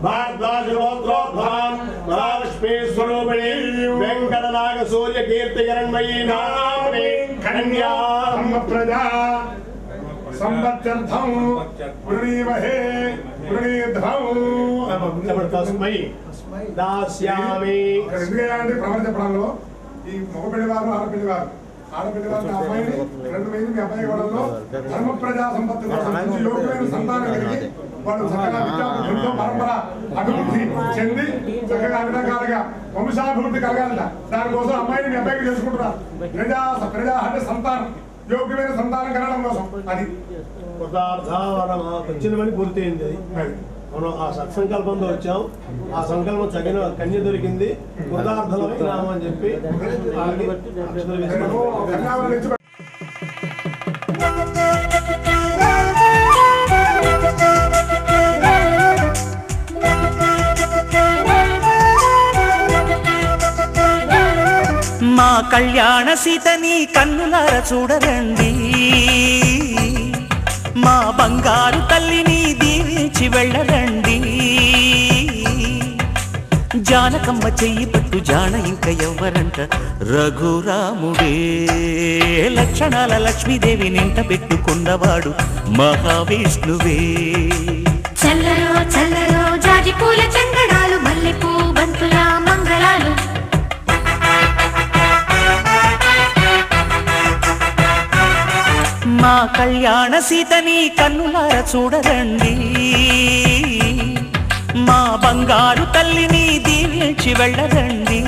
भारद्वाज गोत्रोद्भवान् महालक्ष्मी स्वरूपिणी वेंकटनाग सूर्य कीर्ति हिरण्मयी नाम्नी कन्या प्रजा संवत्सरं वृणीमहे वृणीध्वं तस्मै दास्यामि ఎందుకంటే ప్రవర్త చెప్పడంలో ఈ మగపిల్లవారు ఆడపిల్లవారు అమ్మాయిని రెండు మంది మీ అబ్బాయి గొడవలో ధర్మ ప్రజా సంపత్తి కోసం యోగ్యమైన సంతానం కలిగి వాళ్ళు చక్కగా విద్యార్థులతో పరంపర అభివృద్ధి చెంది చక్కగా అన్ని రకాలుగా వంశాభివృద్ధి కలగాల దానికోసం అమ్మాయిని మీ అబ్బాయికి చేసుకుంటున్నారు ప్రజా అంటే సంతానం యోగ్యమైన సంతానం కలగడం కోసం అది చిన్నమని పూర్తయింది. మనం ఆ సత్సంకల్పంతో వచ్చాం. ఆ సంకల్పం తగిన కన్య దొరికింది. కృతార్థం అని చెప్పి మా కళ్యాణ సీతని కన్నులార చూడరండి, మా బంగారు తల్లిని దీవించి వెళ్ళరండి. జానకమ్మ చెయ్యి పట్టు జాన ఇంక ఎవ్వరంట రఘురాముడే. లక్షణాల లక్ష్మీదేవి నింట పెట్టుకున్నవాడు మహావిష్ణువే. చల్లరో చల్లరో జాజి పూల చందనాలు మల్లెపూ బంతుల మంగళాలు. మా కళ్యాణ సీతని కన్నులార చూడరండి, మా బంగారు తల్లిని దీవించి వెళ్ళరండి.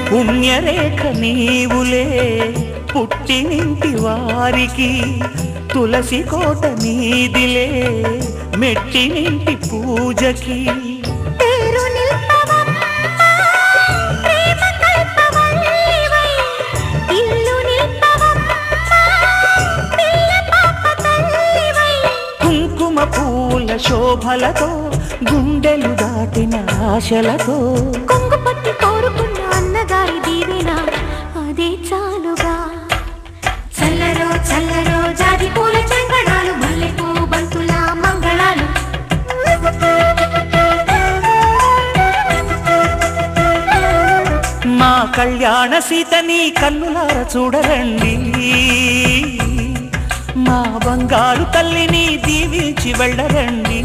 పుణ్యరేఖ నీవులే పుట్టినింటి వారికి, తులసి కోట నీదిలే మెట్టినింటి పూజకి. కుంకుమ పూల శోభలతో గుండెలు దాటిన ఆశలతో కొంగు పట్టి కోరుకున్న అన్నగారి దీవెన అదే చాలుగా. చల్లరో చల్లరో జాజి పూల చందనాలు మల్లెపూ బంతుల మంగళాలు. మా కళ్యాణ సీతని కన్నులార చూడరండి, మా బంగారు తల్లిని దీవించి వెళ్ళరండి.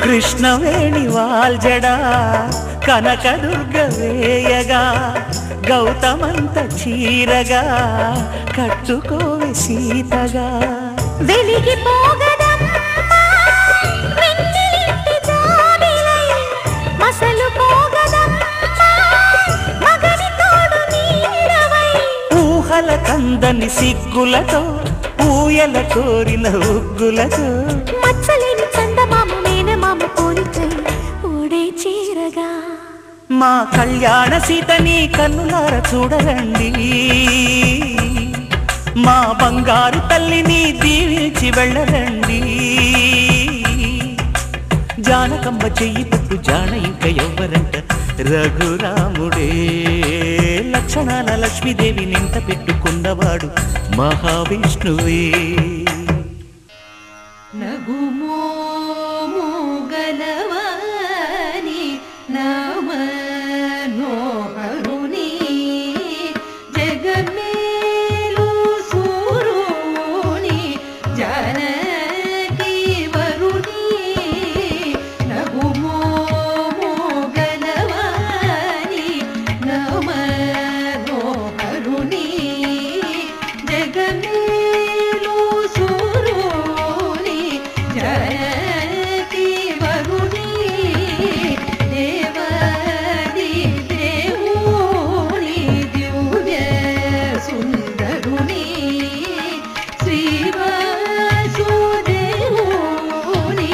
కృష్ణవేణి వాల్జడా కనకదుర్గ వేయగా, గౌతమంత చీరగా కట్టుకోవే సీతగా. వెలిగిపోగదమ్మా వెన్నెలింటి జాబిలై, మసలుపోగదమ్మా మగని తోడు నీడవై. ఊహల కందని సిగ్గులతో ఊయల కోరిన ఉగ్గులతో, మచ్చలేని చందమామ మేనమామ పోలికై ఓడే చీరగా. మా కళ్యాణ సీతని కన్నులార చూడరండి, మా బంగారు తల్లిని దీవించి వెళ్ళరండి. జానకమ్మ చెయ్యి పట్టు జాన ఇంక ఎవ్వరంట రఘురాముడే. లక్షణాల లక్ష్మీదేవి నింట పెట్టుకున్నవాడు మహావిష్ణువే. నగుమోగలవాని నమనోహరుని జగమేలు సూరుని జానకి వరుని నగుమోగలవాని నమనోహరుని జగమేలు సూరుని జనకి వరుని దేవాది దేవుని దివ్య సుందరుని శ్రీవాసుదేవుని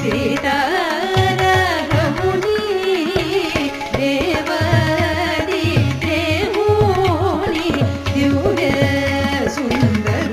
సీతారాముని దేవాది దేవుని దివ్య సుందరుని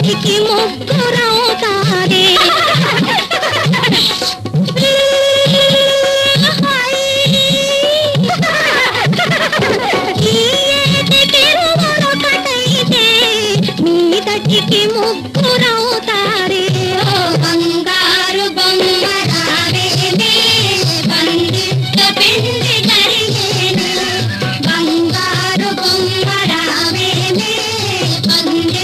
తటికి ముగ్గురవుతారే మీ తటికి ముగ్గురవుతారే బంగారు బొమ్మరావే బందిత పిండి కరిగేను బంగారు బొమ్మరావే బందిత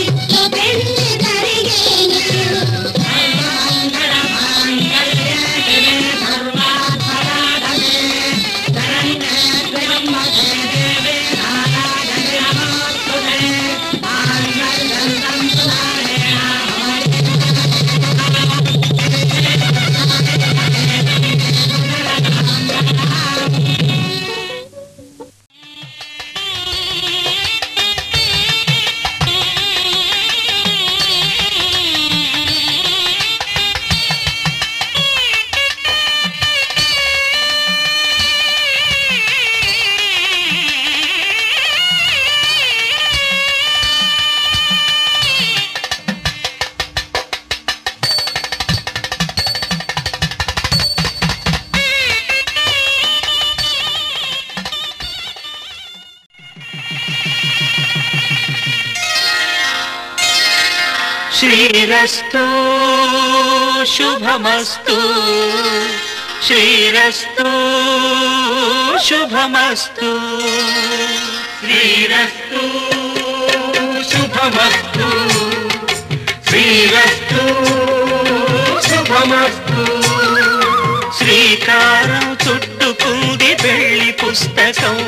పిండి కరిగేను శ్రీరస్తు శుభమస్తు శ్రీరస్తు శుభమస్తు శ్రీరస్తు శుభమస్తు శ్రీరస్తు శుభమస్తు శ్రీకారం చుట్టుకుంది పెళ్లి పుస్తకం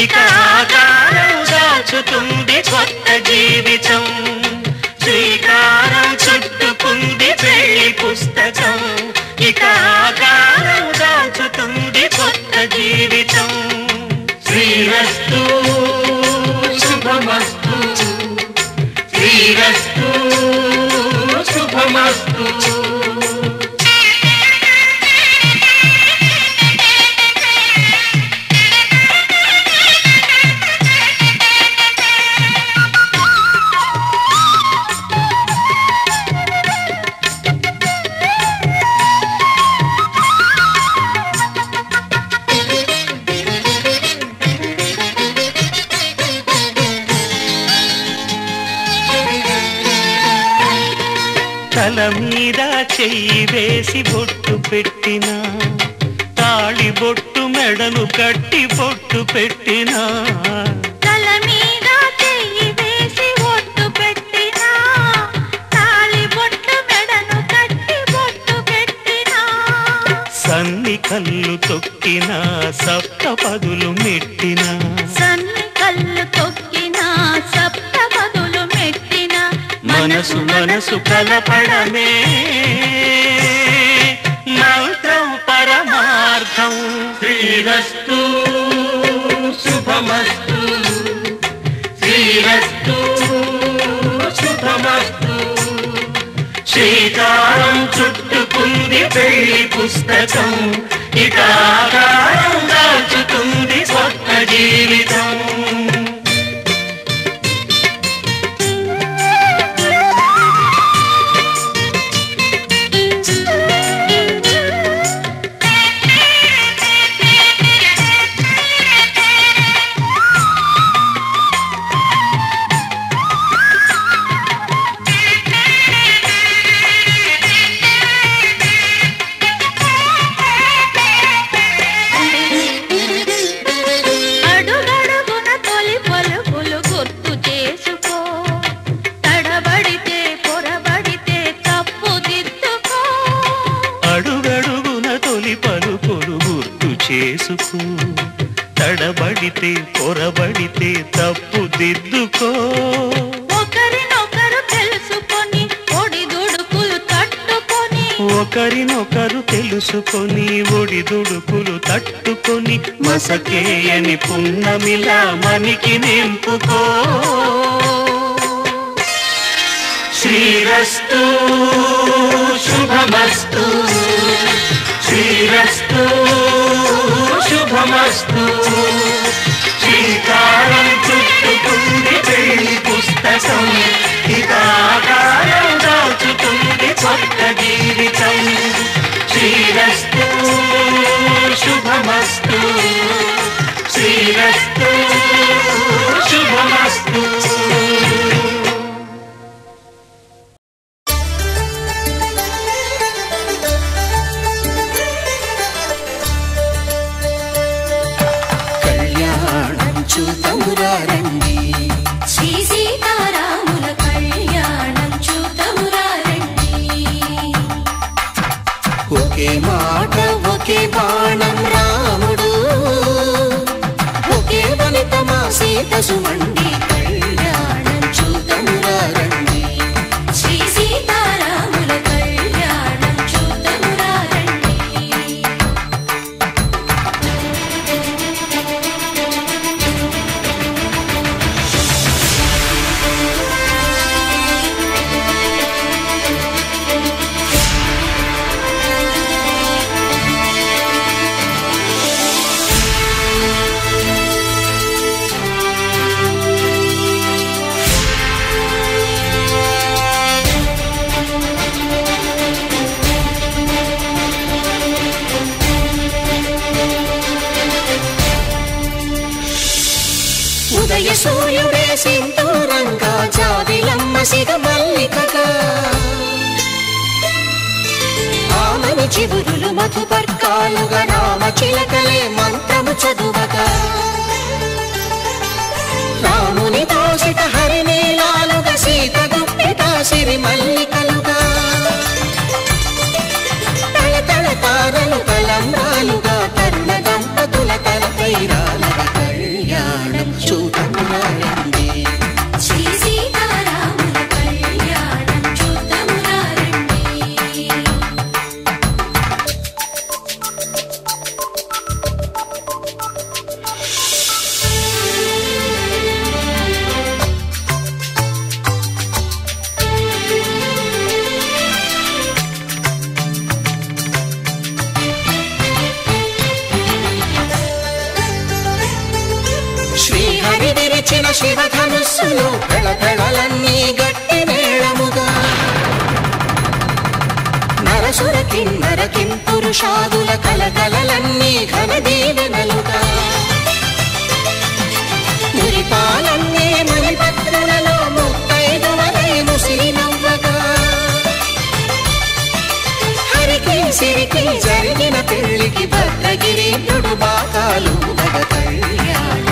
ఇక ఆకారం దాచుతుంది కొత్త జీవితం శ్రీకారం చుట్టుకుంది పెళ్లి పుస్తకం ఇక ఆకారం దాచుతుంది కొత్త జీవితం శ్రీరస్తు శుభమస్తు శ్రీరస్తు శుభమస్తు తల మీద చెయ్యి వేసి బొట్టు పెట్టిన తాళి బొట్టు మెడను కట్టి బొట్టు పెట్టిన తల మీద చెయ్యి వేసి బొట్టు పెట్టిన తాళి బొట్టు మెడను కట్టి బొట్టు పెట్టిన సన్ని కళ్ళు తొక్కిన సప్త పదులు మెట్టిన సన్ని కళ్ళు తొక్కిన సప్త పదులు మెట్టిన మనసు మనసు కలపడమే మంత్రం పరమార్థం శ్రీరస్తు శుభమస్తు శ్రీరస్తు శుభమస్తు శ్రీకారం చుట్టుకుంది పెళ్లి పుస్తకం ఇక ఆకారం దాచుతుంది కొత్త జీవితం చేసుకో తడబడితే పొరబడితే తప్పు దిద్దుకో ఒకరినొకరు తెలుసుకొని ఒడిదుడుకులు తట్టుకొని ఒకరినొకరు తెలుసుకొని ఒడిదుడుకులు తట్టుకొని మసకేయని పున్నమిలా మనికి నింపుకో శ్రీరస్తు శుభమస్తు శ్రీరస్తు శుభమస్తు శ్రీకారం చుట్టుకుంది పెళ్లి పుస్తకం హితాకారం దాచుతుంది కొత్త జీవితం శ్రీరస్తు శుభమస్తు శ్రీరస్తు శుభమస్తు కళ్యాణం చూతమురారండి శ్రీ సీతారాముల కళ్యాణం చూతమురారండి ఒకే మాట ఒకే బాణం రాముడు ఒకే వనిత మా సీత సుమండి కళ్యాణం చూతమురారండి శ్రీ సీతారాముల కళ్యాణం చూతమురారండి ఉదయ సూర్యుడే సింధూరంగా జాబిలమ్మ సిగ మల్లికగా ఆమని చివురులు మధుపర్కాలుగా రామ చిలకలే మంత్రము చదువగా రాముని దోసిట హరినీలాలుగా సీత గుప్పిట సిరి మల్లికలుగా తల తల తారలు తలంబ్రాలుగా తరుణ దంపతుల తలపైరాలుగా కళ్యాణం చూతమురారండి శ్రీ సీతారాముల కళ్యాణం చూతమురారండి శ్రీహరి విరిచిన శివధనుస్సులు పెళపెళలన్నీ గట్టి మేళముగా నరసుర కిన్నర కింపురుషాదుల కలకలలన్నీ ఘన దీవెనలుగా మురిపాలన్నీ మణిపత్రులలో ముత్తైదువలే ముసిరి నవ్వగా హరికి సిరికి జరిగిన పెళ్లికి భద్రగిరి బాకాలు కళ్యాణం